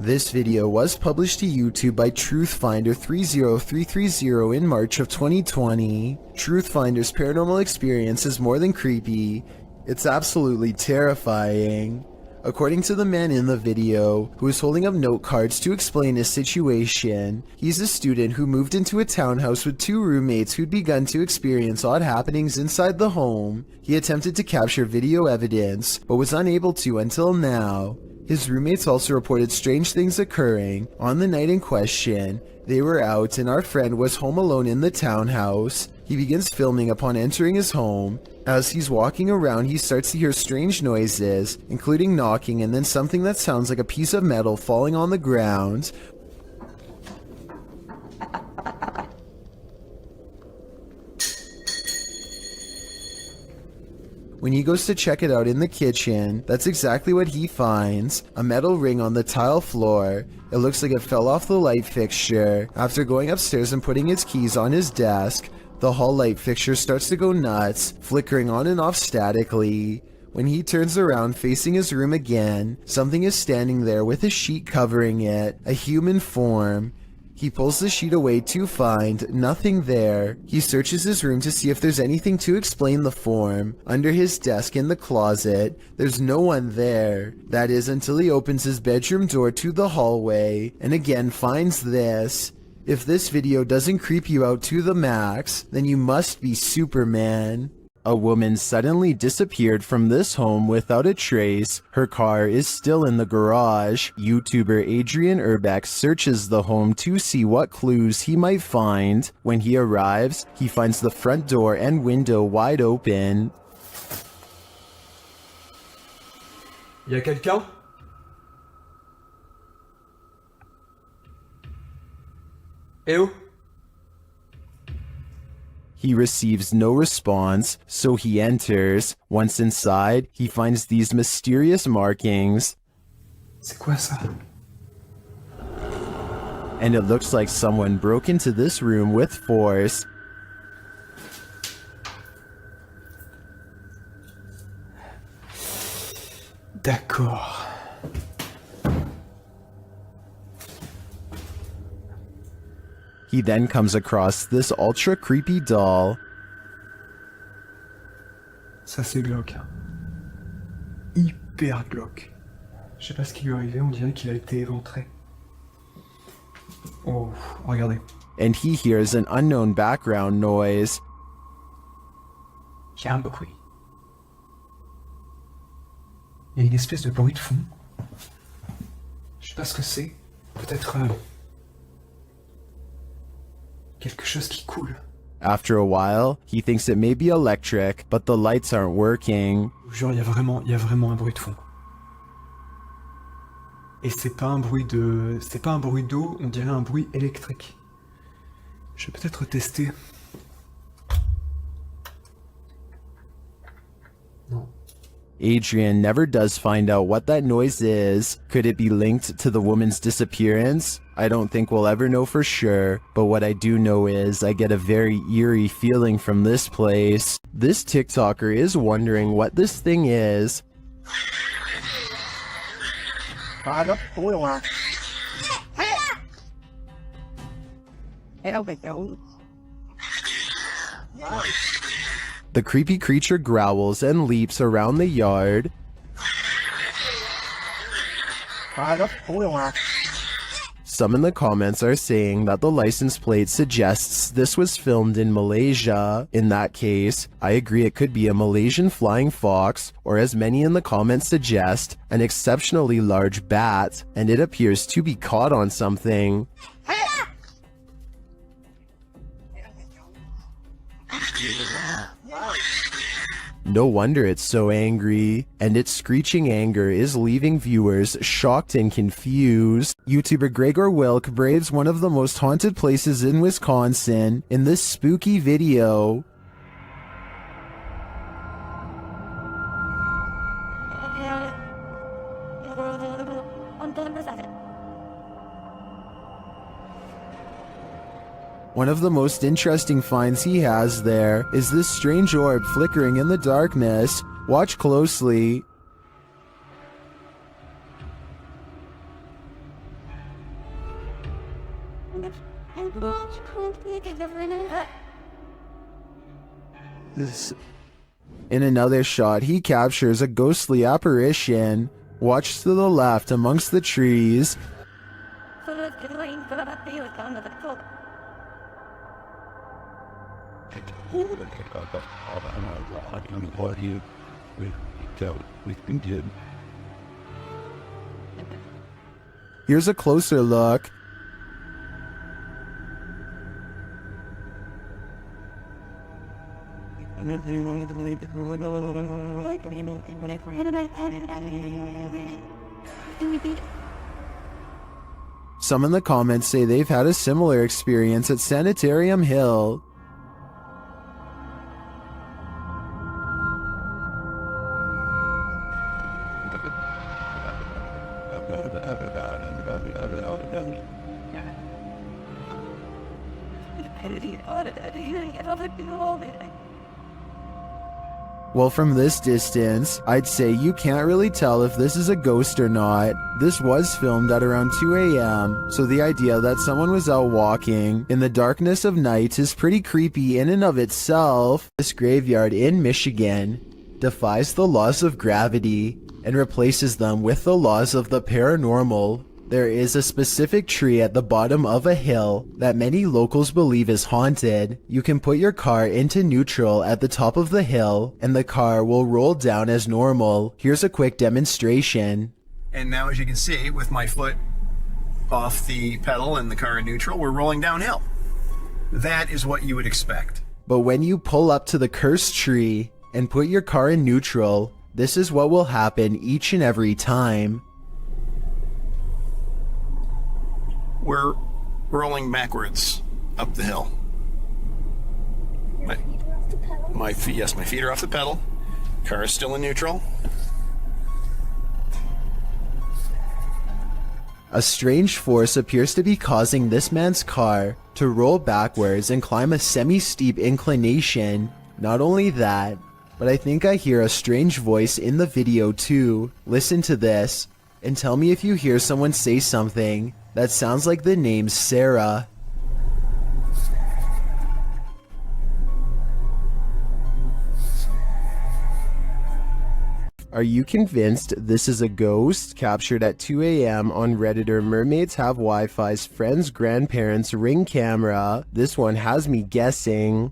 This video was published to YouTube by Truthfinder30330 in March of 2020. Truthfinder's paranormal experience is more than creepy, it's absolutely terrifying. According to the man in the video, who is holding up note cards to explain his situation, he's a student who moved into a townhouse with two roommates who'd begun to experience odd happenings inside the home. He attempted to capture video evidence, but was unable to until now. His roommates also reported strange things occurring. On the night in question, they were out and our friend was home alone in the townhouse. He begins filming upon entering his home. As he's walking around, he starts to hear strange noises, including knocking and then something that sounds like a piece of metal falling on the ground. When he goes to check it out in the kitchen, that's exactly what he finds, a metal ring on the tile floor. It looks like it fell off the light fixture. After going upstairs and putting his keys on his desk, the hall light fixture starts to go nuts, flickering on and off statically. When he turns around facing his room again, something is standing there with a sheet covering it, a human form. He pulls the sheet away to find nothing there. He searches his room to see if there's anything to explain the form. Under his desk in the closet, there's no one there. That is until he opens his bedroom door to the hallway and again finds this. If this video doesn't creep you out to the max, then you must be Superman. A woman suddenly disappeared from this home without a trace. Her car is still in the garage. YouTuber Adrian Urbeck searches the home to see what clues he might find. When he arrives, he finds the front door and window wide open. Y a quelqu'un? Eh oh? He receives no response, so he enters. Once inside, he finds these mysterious markings. C'est quoi ça? And it looks like someone broke into this room with force. D'accord. He then comes across this ultra creepy doll. Ça c'est glauque. Hyper glauque. Je sais pas ce qui lui est arrivé, on dirait qu'il a été éventré. Oh, regardez. And he hears an unknown background noise. Il y a un bruit. Il y a une espèce de bruit de fond. Je sais pas ce que c'est. Peut-être quelque chose qui coule. After a while, he thinks it may be electric, but the lights aren't working. Genre, il y a vraiment un bruit de fond. Et c'est pas un bruit d'eau, on dirait un bruit électrique. Je vais peut-être tester. Non. Adrian never does find out what that noise is. Could it be linked to the woman's disappearance? I don't think we'll ever know for sure, but what I do know is I get a very eerie feeling from this place. This TikToker is wondering what this thing is. The creepy creature growls and leaps around the yard. Some in the comments are saying that the license plate suggests this was filmed in Malaysia. In that case, I agree it could be a Malaysian flying fox, or as many in the comments suggest, an exceptionally large bat, and it appears to be caught on something. No wonder it's so angry, and its screeching anger is leaving viewers shocked and confused. YouTuber Gregor Wilk braves one of the most haunted places in Wisconsin in this spooky video. One of the most interesting finds he has there is this strange orb flickering in the darkness. Watch closely. In another shot, he captures a ghostly apparition. Watch to the left amongst the trees. Here's a closer look. Some in the comments say they've had a similar experience at Sanitarium Hill. Well, from this distance, I'd say you can't really tell if this is a ghost or not. This was filmed at around 2 a.m., so the idea that someone was out walking in the darkness of night is pretty creepy in and of itself. This graveyard in Michigan defies the laws of gravity and replaces them with the laws of the paranormal. There is a specific tree at the bottom of a hill that many locals believe is haunted. You can put your car into neutral at the top of the hill and the car will roll down as normal. Here's a quick demonstration. And now, as you can see, with my foot off the pedal and the car in neutral, we're rolling downhill. That is what you would expect. But when you pull up to the cursed tree and put your car in neutral, this is what will happen each and every time. We're rolling backwards up the hill. My feet are off the pedal. Car is still in neutral. A strange force appears to be causing this man's car to roll backwards and climb a semi-steep inclination. Not only that, but I think I hear a strange voice in the video too. Listen to this and tell me if you hear someone say something that sounds like the name Sarah. Are you convinced this is a ghost? Captured at 2 a.m. on Redditor Mermaids Have Wi-Fi's friend's grandparents' Ring camera. This one has me guessing.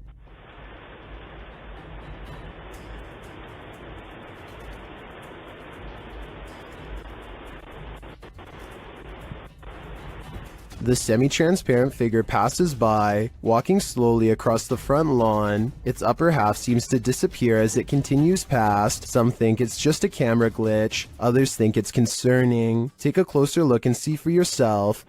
The semi-transparent figure passes by, walking slowly across the front lawn. Its upper half seems to disappear as it continues past. Some think it's just a camera glitch, others think it's concerning. Take a closer look and see for yourself.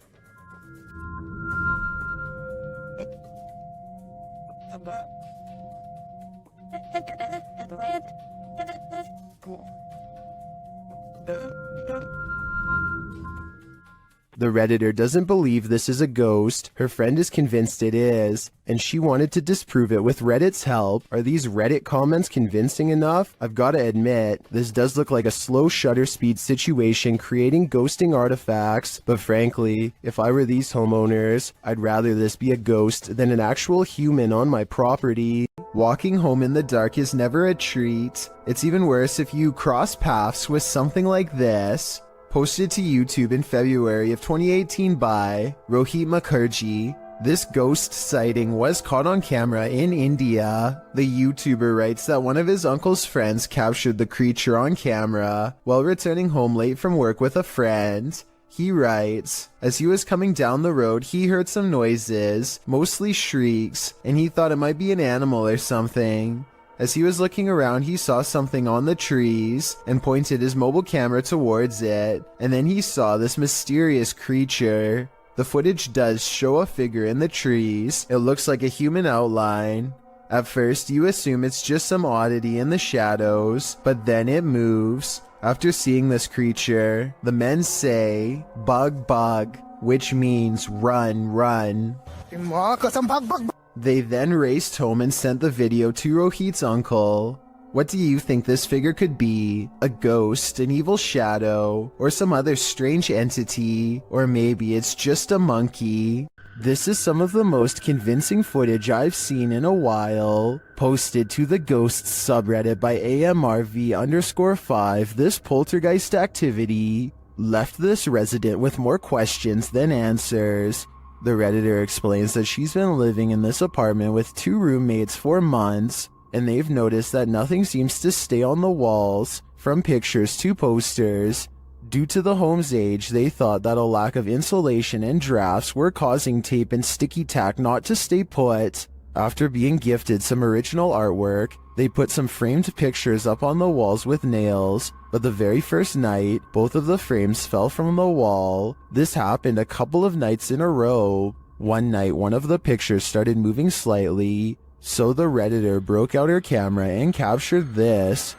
The Redditor doesn't believe this is a ghost. Her friend is convinced it is, and she wanted to disprove it with Reddit's help. Are these Reddit comments convincing enough? I've gotta admit, this does look like a slow shutter speed situation creating ghosting artifacts, but frankly, if I were these homeowners, I'd rather this be a ghost than an actual human on my property. Walking home in the dark is never a treat. It's even worse if you cross paths with something like this. Posted to YouTube in February of 2018 by Rohit Mukherjee. This ghost sighting was caught on camera in India. The YouTuber writes that one of his uncle's friends captured the creature on camera while returning home late from work with a friend. He writes, as he was coming down the road, he heard some noises, mostly shrieks, and he thought it might be an animal or something. As he was looking around, he saw something on the trees and pointed his mobile camera towards it, and then he saw this mysterious creature. The footage does show a figure in the trees. It looks like a human outline. At first, you assume it's just some oddity in the shadows, but then it moves. After seeing this creature, the men say, "Bug, bug," which means run, run. They then raced home and sent the video to Rohit's uncle. What do you think this figure could be? A ghost, an evil shadow, or some other strange entity? Or maybe it's just a monkey? This is some of the most convincing footage I've seen in a while. Posted to the Ghosts subreddit by AMRV_5, this poltergeist activity left this resident with more questions than answers. The Redditor explains that she's been living in this apartment with 2 roommates for months, and they've noticed that nothing seems to stay on the walls, from pictures to posters. Due to the home's age, they thought that a lack of insulation and drafts were causing tape and sticky tack not to stay put. After being gifted some original artwork, they put some framed pictures up on the walls with nails, but the very first night, both of the frames fell from the wall. This happened a couple of nights in a row. One night, one of the pictures started moving slightly, so the Redditor broke out her camera and captured this.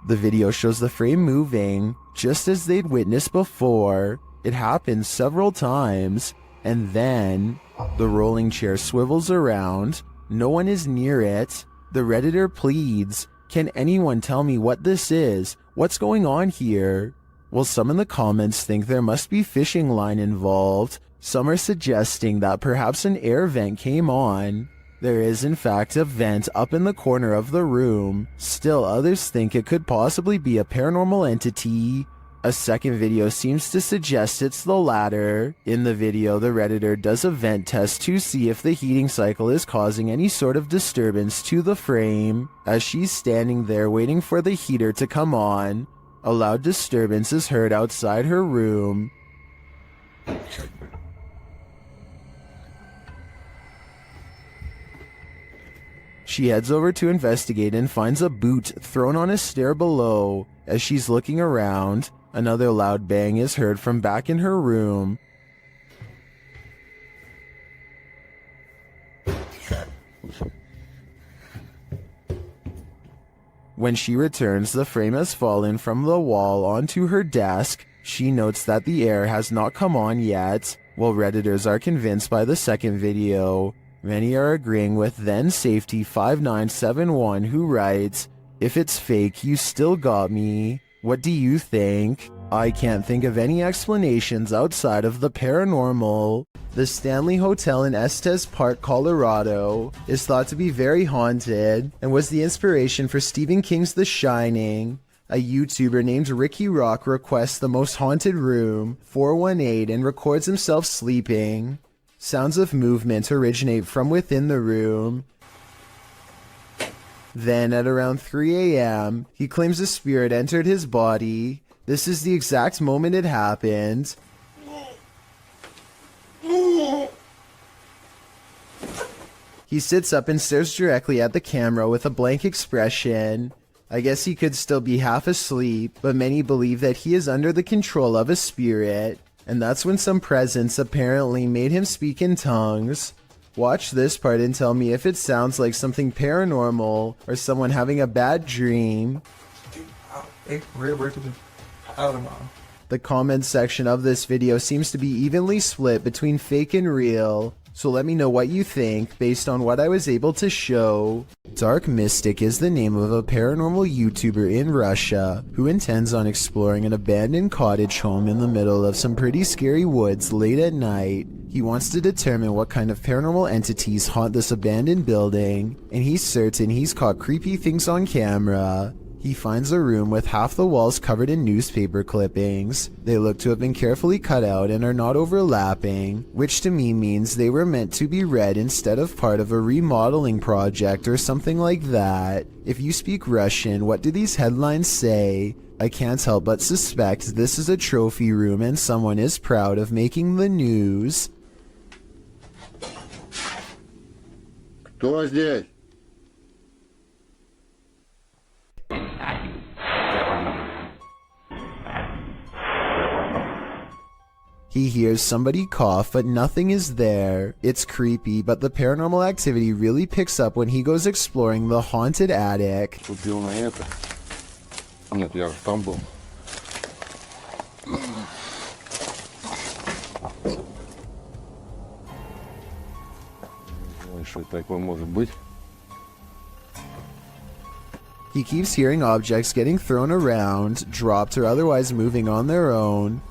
The video shows the frame moving, just as they'd witnessed before. It happens several times, and then the rolling chair swivels around. No one is near it. The Redditor pleads, "Can anyone tell me what this is? What's going on here?" Well, some in the comments think there must be fishing line involved. Some are suggesting that perhaps an air vent came on. There is in fact a vent up in the corner of the room. Still, others think it could possibly be a paranormal entity. A second video seems to suggest it's the latter. In the video, the Redditor does a vent test to see if the heating cycle is causing any sort of disturbance to the frame. As she's standing there waiting for the heater to come on, a loud disturbance is heard outside her room. She heads over to investigate and finds a boot thrown on a stair below. As she's looking around, another loud bang is heard from back in her room. When she returns, the frame has fallen from the wall onto her desk. She notes that the air has not come on yet. While Redditors are convinced by the second video, many are agreeing with then Safety 5971, who writes, "If it's fake, you still got me. What do you think? I can't think of any explanations outside of the paranormal." The Stanley Hotel in Estes Park, Colorado, is thought to be very haunted and was the inspiration for Stephen King's The Shining. A YouTuber named Ricky Rock requests the most haunted room, 418, and records himself sleeping. Sounds of movement originate from within the room. Then, at around 3 a.m., he claims a spirit entered his body. This is the exact moment it happened. He sits up and stares directly at the camera with a blank expression. I guess he could still be half asleep, but many believe that he is under the control of a spirit. And that's when some presence apparently made him speak in tongues. Watch this part and tell me if it sounds like something paranormal or someone having a bad dream. The comment section of this video seems to be evenly split between fake and real, so let me know what you think based on what I was able to show. Dark Mystic is the name of a paranormal YouTuber in Russia who intends on exploring an abandoned cottage home in the middle of some pretty scary woods late at night. He wants to determine what kind of paranormal entities haunt this abandoned building, and he's certain he's caught creepy things on camera. He finds a room with half the walls covered in newspaper clippings. They look to have been carefully cut out and are not overlapping, which to me means they were meant to be read instead of part of a remodeling project or something like that. If you speak Russian, what do these headlines say? I can't help but suspect this is a trophy room and someone is proud of making the news. Кто здесь? He hears somebody cough, but nothing is there. It's creepy, but the paranormal activity really picks up when he goes exploring the haunted attic. Купил на это. Нет, я там был. Что такое может быть? He keeps hearing objects getting thrown around, dropped, or otherwise moving on their own.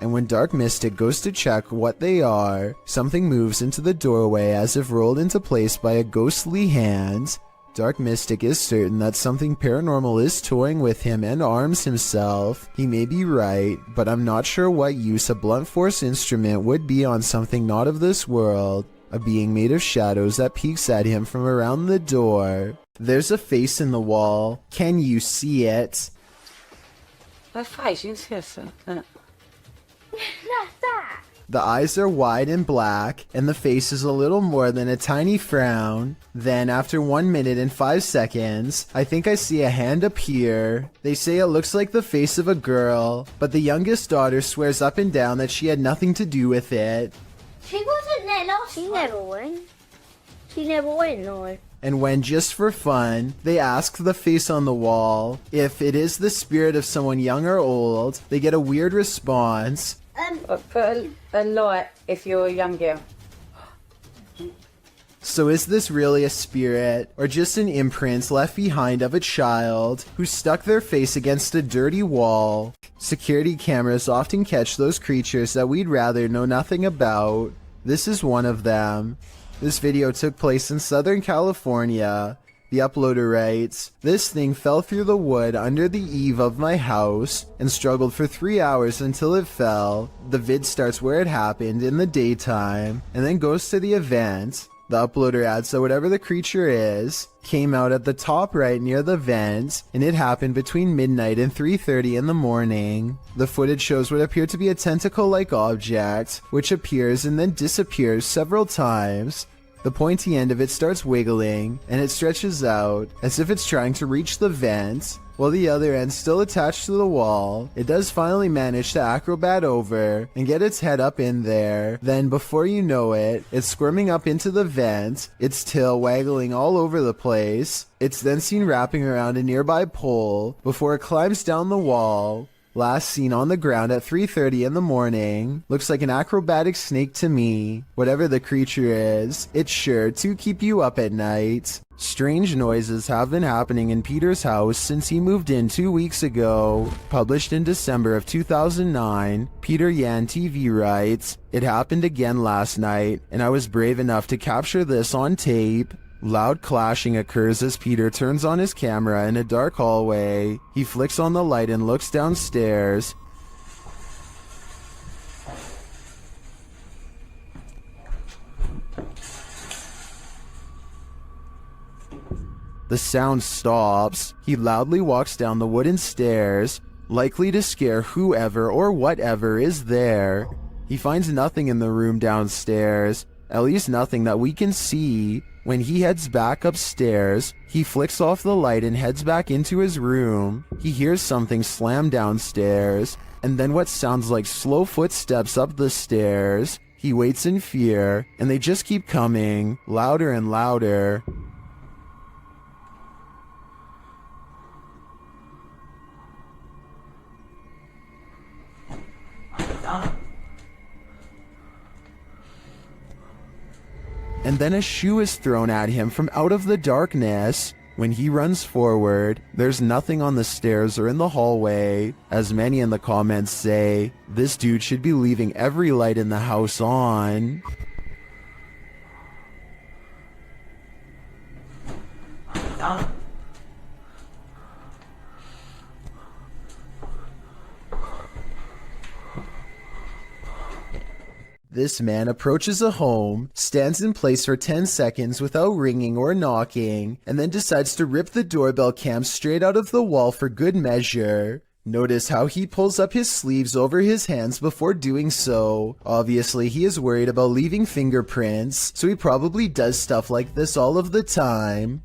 And when Dark Mystic goes to check what they are, something moves into the doorway as if rolled into place by a ghostly hand. Dark Mystic is certain that something paranormal is toying with him and arms himself. He may be right, but I'm not sure what use a blunt force instrument would be on something not of this world. A being made of shadows that peeks at him from around the door. There's a face in the wall. Can you see it? Vad faz isso? The eyes are wide and black, and the face is a little more than a tiny frown. Then, after 1 minute and 5 seconds, I think I see a hand appear. They say it looks like the face of a girl, but the youngest daughter swears up and down that she had nothing to do with it. She wasn't there last time. She never went. She never went, no. And when, just for fun, they ask the face on the wall if it is the spirit of someone young or old, they get a weird response. Put a light if you're a young girl. So is this really a spirit, or just an imprint left behind of a child who stuck their face against a dirty wall? Security cameras often catch those creatures that we'd rather know nothing about. This is one of them. This video took place in Southern California. The uploader writes, "This thing fell through the wood under the eave of my house and struggled for 3 hours until it fell." The vid starts where it happened in the daytime and then goes to the event. The uploader adds that whatever the creature is, came out at the top right near the vent, and it happened between midnight and 3:30 in the morning. The footage shows what appeared to be a tentacle-like object, which appears and then disappears several times. The pointy end of it starts wiggling, and it stretches out, as if it's trying to reach the vent, while the other end still attached to the wall. It does finally manage to acrobat over, and get its head up in there. Then, before you know it, it's squirming up into the vent, its tail waggling all over the place. It's then seen wrapping around a nearby pole, before it climbs down the wall. Last seen on the ground at 3:30 in the morning. Looks like an acrobatic snake to me. Whatever the creature is, it's sure to keep you up at night. Strange noises have been happening in Peter's house since he moved in 2 weeks ago. Published in December of 2009, Peter Yan TV writes, "It happened again last night, and I was brave enough to capture this on tape." Loud clashing occurs as Peter turns on his camera in a dark hallway. He flicks on the light and looks downstairs. The sound stops. He loudly walks down the wooden stairs, likely to scare whoever or whatever is there. He finds nothing in the room downstairs, at least nothing that we can see. When he heads back upstairs, he flicks off the light and heads back into his room. He hears something slam downstairs, and then what sounds like slow footsteps up the stairs. He waits in fear, and they just keep coming, louder and louder. And then a shoe is thrown at him from out of the darkness. When he runs forward, there's nothing on the stairs or in the hallway. As many in the comments say, this dude should be leaving every light in the house on. This man approaches a home, stands in place for 10 seconds without ringing or knocking, and then decides to rip the doorbell cam straight out of the wall for good measure. Notice how he pulls up his sleeves over his hands before doing so. Obviously, he is worried about leaving fingerprints, so he probably does stuff like this all of the time.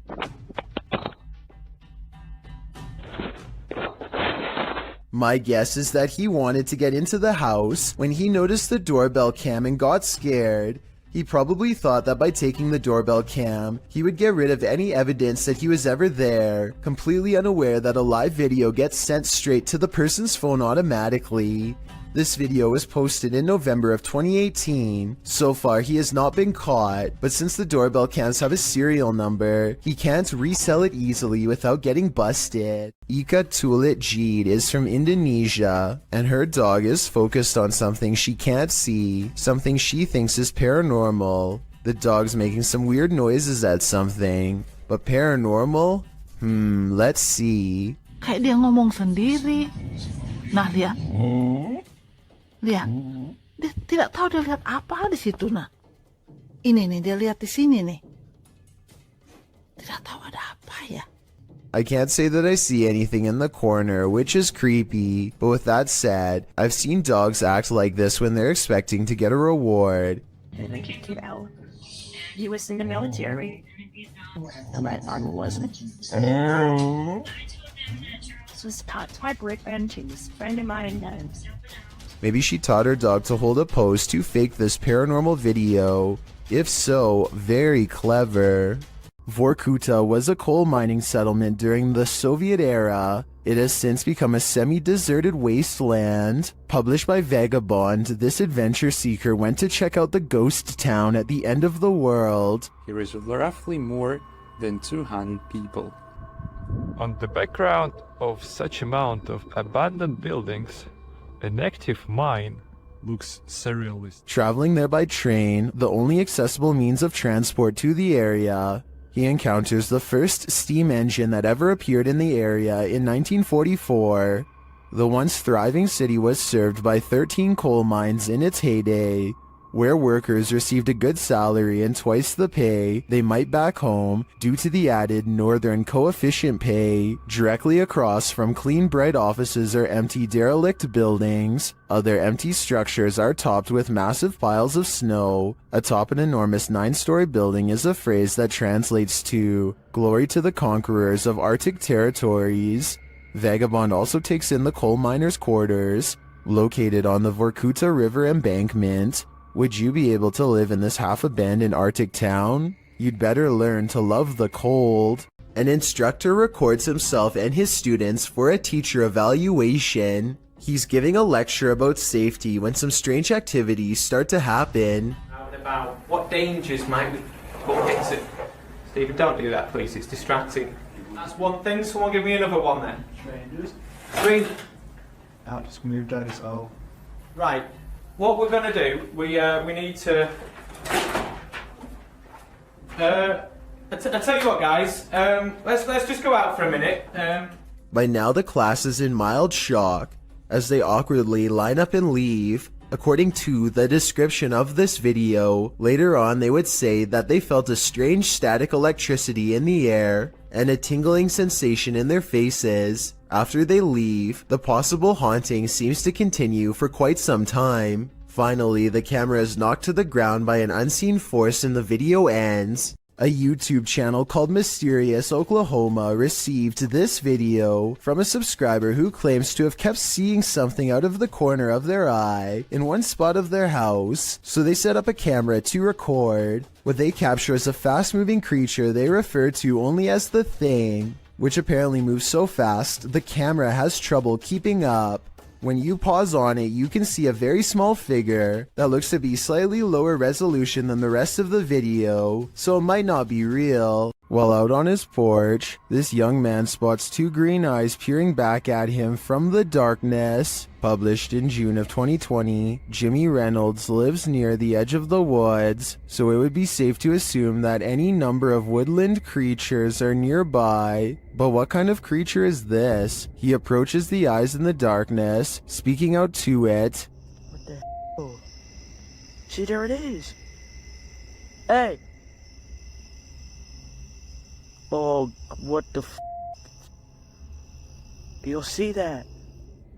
My guess is that he wanted to get into the house when he noticed the doorbell cam and got scared. He probably thought that by taking the doorbell cam, he would get rid of any evidence that he was ever there, completely unaware that a live video gets sent straight to the person's phone automatically. This video was posted in November of 2018. So far, he has not been caught, but since the doorbell cams have a serial number, he can't resell it easily without getting busted. Ika Tulit Jeed is from Indonesia, and her dog is focused on something she can't see, something she thinks is paranormal. The dog's making some weird noises at something, but paranormal? Let's see. Kayak dia ngomong sendiri. Nah, lihat. Lihat. Dia tidak tahu dia lihat apa di situ, nah. Ini nih, dia lihat di sini nih. Tidak tahu ada apa ya. I can't say that I see anything in the corner, which is creepy, but with that said, I've seen dogs act like this when they're expecting to get a reward. He was in the military. My arm wasn't. This was taught to my boyfriend. She was a friend of mine. Maybe she taught her dog to hold a pose to fake this paranormal video. If so, very clever. Vorkuta was a coal mining settlement during the Soviet era. It has since become a semi-deserted wasteland. Published by Vagabond, this adventure seeker went to check out the ghost town at the end of the world. Here is roughly more than 200 people. On the background of such amount of abandoned buildings, an active mine looks surrealist. Traveling there by train, the only accessible means of transport to the area, he encounters the first steam engine that ever appeared in the area in 1944. The once thriving city was served by 13 coal mines in its heyday, where workers received a good salary and twice the pay they might back home due to the added northern coefficient pay. Directly across from clean bright offices are empty derelict buildings. Other empty structures are topped with massive piles of snow. Atop an enormous 9-story building is a phrase that translates to "Glory to the conquerors of Arctic territories." Vagabond also takes in the coal miners' quarters, located on the Vorkuta River embankment. Would you be able to live in this half-abandoned Arctic town? You'd better learn to love the cold. An instructor records himself and his students for a teacher evaluation. He's giving a lecture about safety when some strange activities start to happen. About what dangers might we exit. Stephen, don't do that, please. It's distracting. That's one thing. Someone give me another one then. Strangers. Ah, just moved out as well. Right. What we're going to do, we need to... I tell you what, guys. Let's just go out for a minute. By now, the class is in mild shock as they awkwardly line up and leave. According to the description of this video, later on they would say that they felt a strange static electricity in the air and a tingling sensation in their faces. After they leave, the possible haunting seems to continue for quite some time. Finally, the camera is knocked to the ground by an unseen force and the video ends. A YouTube channel called Mysterious Oklahoma received this video from a subscriber who claims to have kept seeing something out of the corner of their eye in one spot of their house, so they set up a camera to record. What they capture is a fast-moving creature they refer to only as the Thing, which apparently moves so fast the camera has trouble keeping up. When you pause on it, you can see a very small figure that looks to be slightly lower resolution than the rest of the video, so it might not be real. While out on his porch, this young man spots two green eyes peering back at him from the darkness. Published in June of 2020, Jimmy Reynolds lives near the edge of the woods, so it would be safe to assume that any number of woodland creatures are nearby. But what kind of creature is this? He approaches the eyes in the darkness, speaking out to it. What the hell? See, there it is. Hey! Oh, what the f***? You'll see that.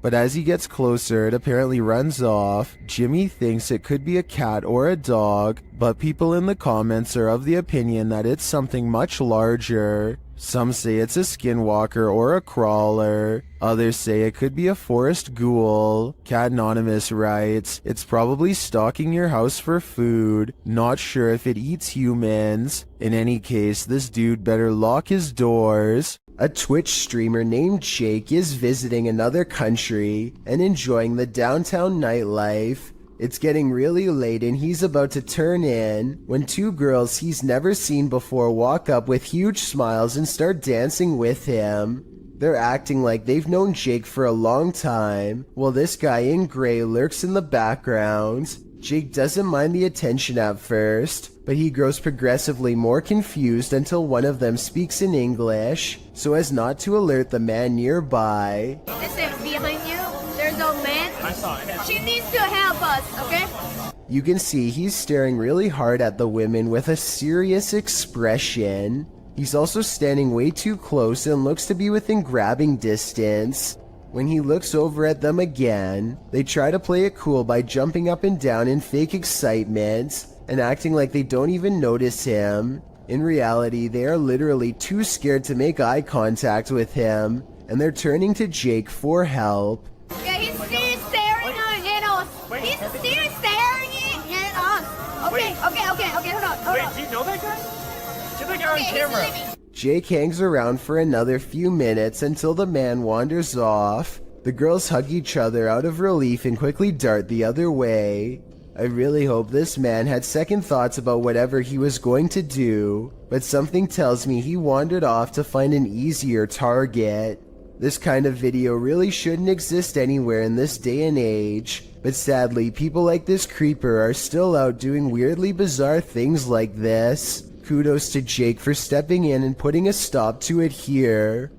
But as he gets closer, it apparently runs off. Jimmy thinks it could be a cat or a dog, but people in the comments are of the opinion that it's something much larger. Some say it's a skinwalker or a crawler. Others say it could be a forest ghoul. Cat Anonymous writes, it's probably stalking your house for food. Not sure if it eats humans. In any case, this dude better lock his doors. A Twitch streamer named Jake is visiting another country and enjoying the downtown nightlife. It's getting really late and he's about to turn in when two girls he's never seen before walk up with huge smiles and start dancing with him. They're acting like they've known Jake for a long time, while this guy in gray lurks in the background. Jake doesn't mind the attention at first, but he grows progressively more confused until one of them speaks in English, so as not to alert the man nearby. Listen, behind you, there's a man. I saw it. She needs to help us, okay? You can see he's staring really hard at the women with a serious expression. He's also standing way too close and looks to be within grabbing distance. When he looks over at them again, they try to play it cool by jumping up and down in fake excitement and acting like they don't even notice him. In reality, they are literally too scared to make eye contact with him, and they're turning to Jake for help. Yeah, he's still staring at us. He's still staring at us. Okay, hold on. Wait, do you know that guy? Get that guy on camera. Jake hangs around for another few minutes until the man wanders off. The girls hug each other out of relief and quickly dart the other way. I really hope this man had second thoughts about whatever he was going to do, but something tells me he wandered off to find an easier target. This kind of video really shouldn't exist anywhere in this day and age, but sadly people like this creeper are still out doing weirdly bizarre things like this. Kudos to Jake for stepping in and putting a stop to it here.